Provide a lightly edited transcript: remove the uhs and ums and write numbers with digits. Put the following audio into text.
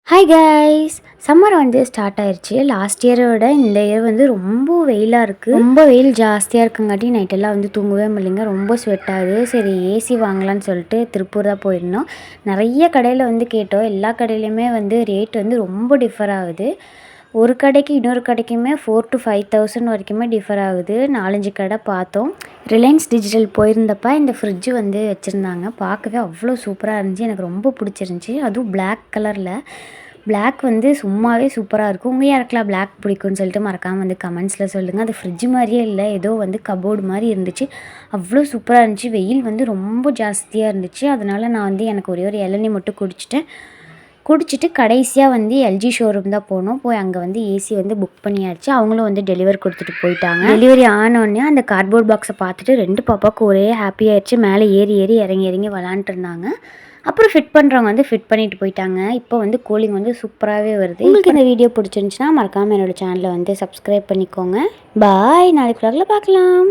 Hi guys, summer வந்து start ஆயிடுச்சு. Last இயரை விட இந்த இயர் வந்து ரொம்ப வெயிலாக இருக்குது. ரொம்ப வெயில் ஜாஸ்தியாக இருக்குங்காட்டி நைட்டெல்லாம் வந்து தூங்கவே முடியலைங்க. ரொம்ப ஸ்வெட் ஆகுது. சரி ஏசி வாங்கலான்னு சொல்லிட்டு திருப்பூர் தான் போயிருந்தோம். நிறைய கடையில் வந்து கேட்டோம். எல்லா கடையிலையுமே வந்து ரேட் வந்து ரொம்ப டிஃபர் ஆகுது. ஒரு கடைக்கு இன்னொரு கடைக்குமே 4,000 to 5,000 வரைக்குமே டிஃபர் ஆகுது. 4-5 கடை பார்த்தோம். ரிலையன்ஸ் டிஜிட்டல் போயிருந்தப்ப இந்த ஃப்ரிட்ஜு வந்து வச்சுருந்தாங்க. பார்க்கவே அவ்வளோ சூப்பராக இருந்துச்சு. எனக்கு ரொம்ப பிடிச்சிருந்துச்சி. அதுவும் பிளாக் கலரில். பிளாக் வந்து சும்மாவே சூப்பராக இருக்கும். உங்கள் யாருக்கெல்லாம் பிளாக் பிடிக்கும்னு சொல்லிட்டு மறக்காமல் வந்து கமெண்ட்ஸில் சொல்லுங்கள். அது ஃப்ரிட்ஜ் மாதிரியே இல்லை, ஏதோ வந்து கபோர்டு மாதிரி இருந்துச்சு. அவ்வளோ சூப்பராக இருந்துச்சு. வெயில் வந்து ரொம்ப ஜாஸ்தியாக இருந்துச்சு. அதனால் நான் வந்து எனக்கு ஒரே ஒரு இளநீ மட்டும் குடிச்சிட்டு கடைசியாக வந்து எல்ஜி ஷோரூம் தான் போனோம். போய் அங்கே வந்து ஏசி வந்து புக் பண்ணியாச்சு. அவங்களும் வந்து டெலிவரி கொடுத்துட்டு போயிட்டாங்க. டெலிவரி ஆனோடனே அந்த கார்ட்போர்ட் பாக்ஸை பார்த்துட்டு 2 பாப்பாவுக்கு ஒரே ஹாப்பி ஆயிடுச்சு. மேலே ஏறி இறங்கி விளாண்டுட்டு இருந்தாங்க. அப்புறம் ஃபிட் பண்ணுறவங்க வந்து ஃபிட் பண்ணிட்டு போயிட்டாங்க. இப்போ வந்து கூலிங் வந்து சூப்பராகவே வருது. உங்களுக்கு இந்த வீடியோ பிடிச்சிருந்துச்சுன்னா மறக்காமல் என்னோடய சேனலை வந்து சப்ஸ்கிரைப் பண்ணிக்கோங்க. பாய், நாளைக்கு vlogல பார்க்கலாம்.